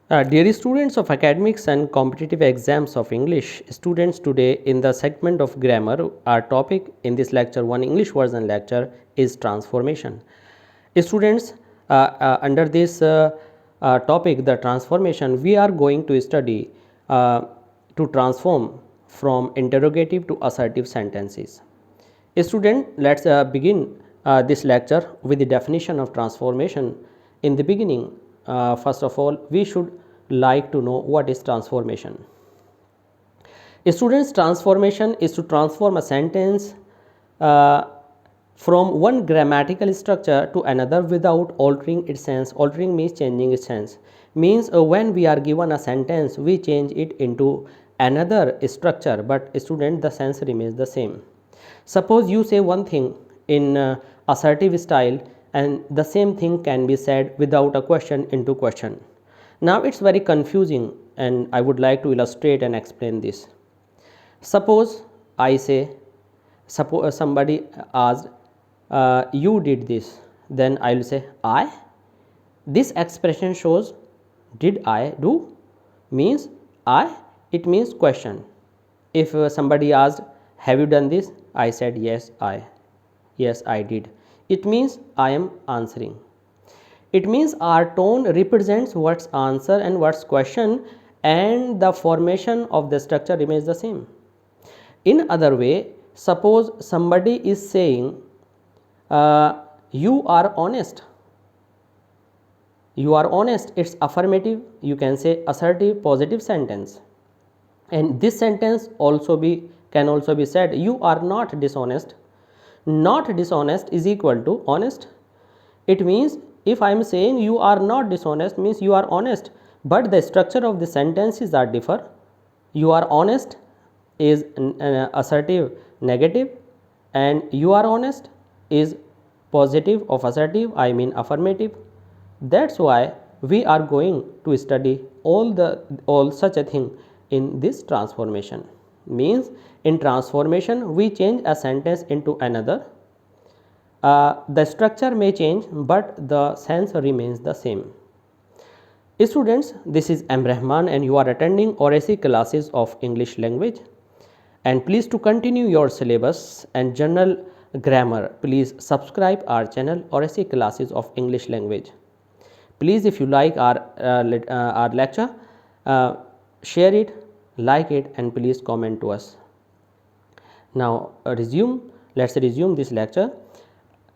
Dear students of academics and competitive exams of English, students, today in the segment of grammar, our topic in this lecture 1 English version lecture is transformation. Students, under this topic, the transformation, we are going to study to transform from interrogative to assertive sentences. Student, let's begin this lecture with the definition of transformation. In the beginning, first of all, we should like to know what is transformation. Students, transformation is to transform a sentence uh, from one grammatical structure to another without altering its sense. Altering means changing its sense. Means when we are given a sentence, we change it into another structure, but student, the sense remains the same. Suppose you say one thing in assertive style and the same thing can be said without a question into question. Now it's very confusing and I would like to illustrate and explain this. Suppose I say, suppose somebody asked, you did this, then I will say I. This expression shows did I do means I, it means question. If somebody asked, have you done this? I said yes, I did. It means I am answering. It means our tone represents what's answer and what's question, and the formation of the structure remains the same. In other way, suppose somebody is saying, you are honest. You are honest, it's affirmative, you can say assertive positive sentence. And this sentence can also be said, you are not dishonest. Not dishonest is equal to honest. It means if I am saying you are not dishonest means you are honest, but the structure of the sentences are differ. You are honest is assertive negative, and you are honest is positive of assertive, I mean affirmative. That's why we are going to study all such a thing in this transformation. Means in transformation we change a sentence into another. The structure may change but the sense remains the same. Students, this is M. Rahman and you are attending ORAC classes of English language. And please to continue your syllabus and general grammar, please subscribe our channel ORAC classes of English language. Please, if you like our lecture, share it, like it, and please comment to us. Now let's resume this lecture.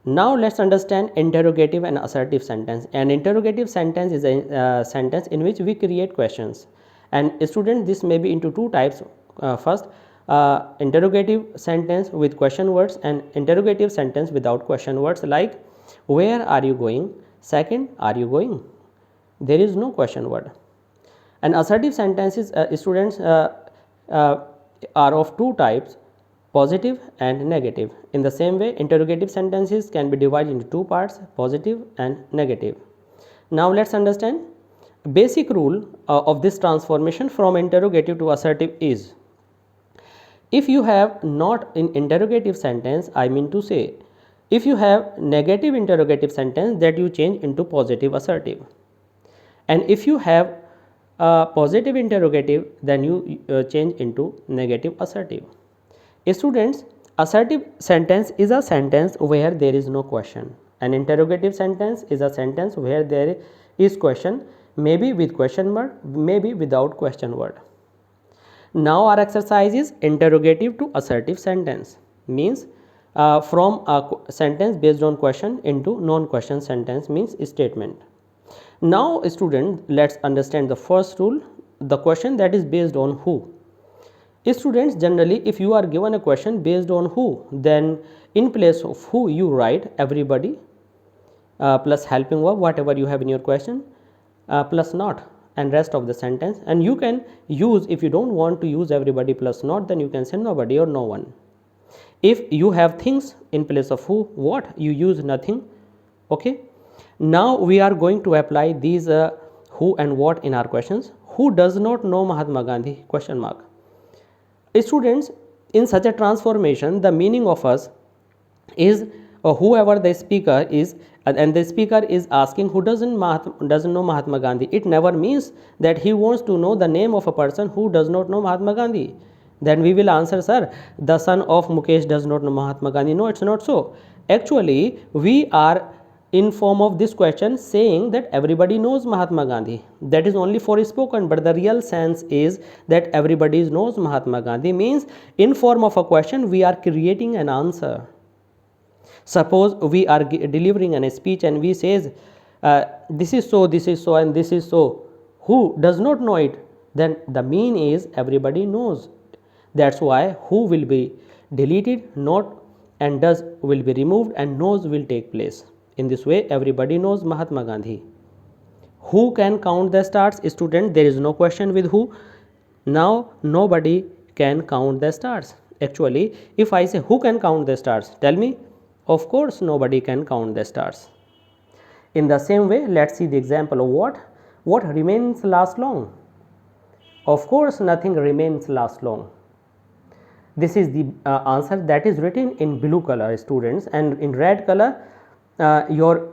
Now let's understand interrogative and assertive sentence. An interrogative sentence is a sentence in which we create questions, and students, this may be into two types. First, interrogative sentence with question words and interrogative sentence without question words, like where are you going? Second, are you going? There is no question word. And assertive sentences, students, are of two types, positive and negative. In the same way, interrogative sentences can be divided into two parts, positive and negative. Now let's understand. Basic rule of this transformation from interrogative to assertive is, if you have not in interrogative sentence, I mean to say, if you have negative interrogative sentence, that you change into positive assertive, and if you have positive interrogative, then you change into negative assertive. Students, assertive sentence is a sentence where there is no question. An interrogative sentence is a sentence where there is question, maybe with question mark, maybe without question word. Now our exercise is interrogative to assertive sentence, means from a sentence based on question into non-question sentence, means statement. Now student, let's understand the first rule, the question that is based on who. Students, generally if you are given a question based on who, then in place of who you write everybody plus helping verb whatever you have in your question plus not and rest of the sentence, and you can use, if you don't want to use everybody plus not, then you can say nobody or no one. If you have things in place of who, what, you use nothing. Okay, now we are going to apply these who and what in our questions. Who does not know Mahatma Gandhi, question mark. Students, in such a transformation, the meaning of us is or whoever the speaker is, and the speaker is asking who doesn't know Mahatma Gandhi, it never means that he wants to know the name of a person who does not know Mahatma Gandhi. Then we will answer, sir, the son of Mukesh does not know Mahatma Gandhi. No, it's not so. Actually, we are in form of this question saying that everybody knows Mahatma Gandhi. That is only for spoken, but the real sense is that everybody knows Mahatma Gandhi means in form of a question we are creating an answer. Suppose we are delivering a speech and we says this is so, and this is so. Who does not know it? Then the mean is everybody knows. That's why who will be deleted, not, and does will be removed, and knows will take place. In this way, everybody knows Mahatma Gandhi. Who can count the stars? Student, there is no question with who. Now nobody can count the stars. Actually, if I say who can count the stars, tell me. Of course, nobody can count the stars. In the same way, let's see the example of what remains last long. Of course, nothing remains last long. This is the answer that is written in blue color, students, and in red color your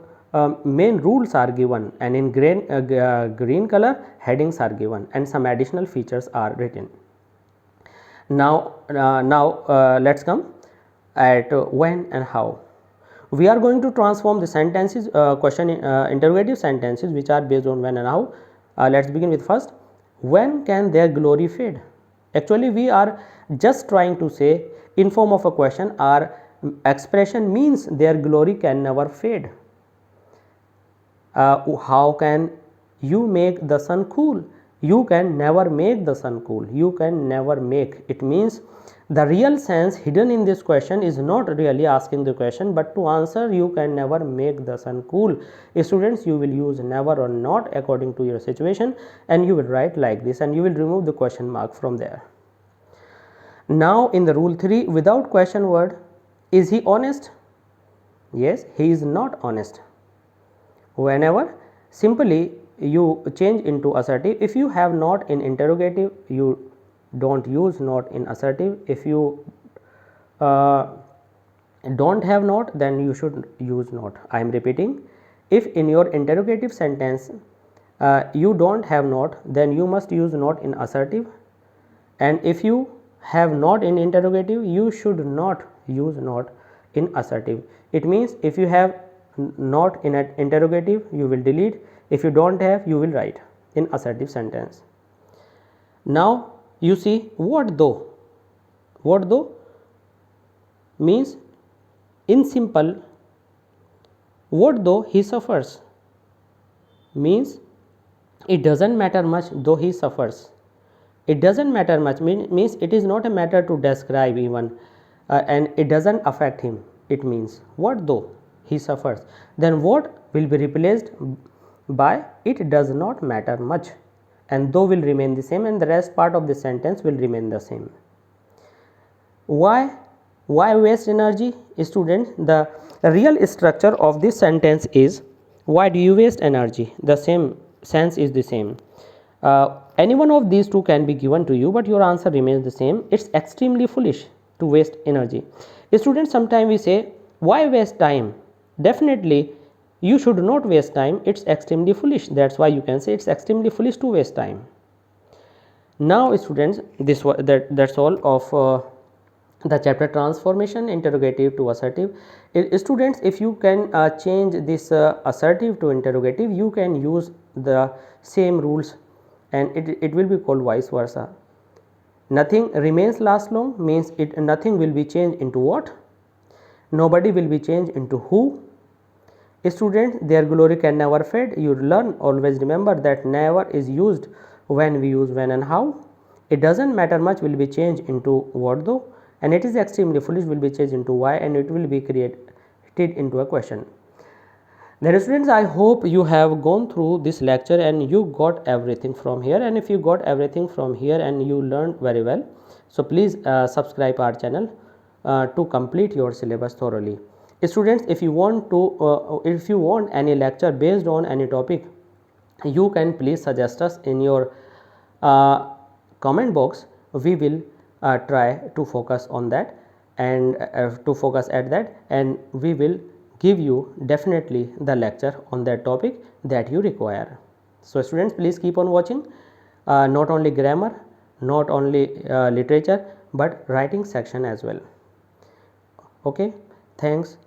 main rules are given, and in green color headings are given, and some additional features are written. Now let's come at when and how. We are going to transform the sentences, interrogative sentences which are based on when and how. Let's begin with first. When can their glory fade? Actually, we are just trying to say in form of a question, our expression means their glory can never fade. How can you make the sun cool? You can never make the sun cool. You can never make. It means the real sense hidden in this question is not really asking the question, but to answer you can never make the sun cool. Students, you will use never or not according to your situation, and you will write like this, and you will remove the question mark from there. Now in the rule 3, without question word, is he honest? Yes, he is not honest. Whenever simply you change into assertive, if you have not in interrogative, you don't use not in assertive. If you don't have not, then you should use not. I am repeating, if in your interrogative sentence you don't have not, then you must use not in assertive, and if you have not in interrogative, you should not use not in assertive. It means if you have not in an interrogative, you will delete. If you don't have, you will write in assertive sentence. Now you see what though. What though means in simple, what though he suffers means it doesn't matter much though he suffers. It doesn't matter much means it is not a matter to describe even, and it doesn't affect him. It means what though he suffers, then what will be replaced by it does not matter much, and though will remain the same, and the rest part of the sentence will remain the same. Why waste energy? Students, the real structure of this sentence is why do you waste energy? The same sense is the same. Any one of these two can be given to you, but your answer remains the same. It's extremely foolish to waste energy. Students, sometimes we say why waste time? Definitely you should not waste time. It's extremely foolish. That's why you can say it's extremely foolish to waste time. Now students, that's all of the chapter transformation interrogative to assertive. Students, if you can change this assertive to interrogative, you can use the same rules, and it will be called vice versa. Nothing remains last long means nothing will be changed into what? Nobody will be changed into who. Students, their glory can never fade. You learn, always remember that never is used when we use when and how. It doesn't matter much will be changed into what though, and it is extremely foolish will be changed into why, and it will be created into a question. Then students, I hope you have gone through this lecture and you got everything from here, and if you got everything from here and you learned very well, so please subscribe our channel to complete your syllabus thoroughly. Students, if you want any lecture based on any topic, you can please suggest us in your comment box. We will try to focus on that, and to focus at that, and we will give you definitely the lecture on that topic that you require. So students, please keep on watching, not only grammar, not only literature, but writing section as well. Okay, thanks.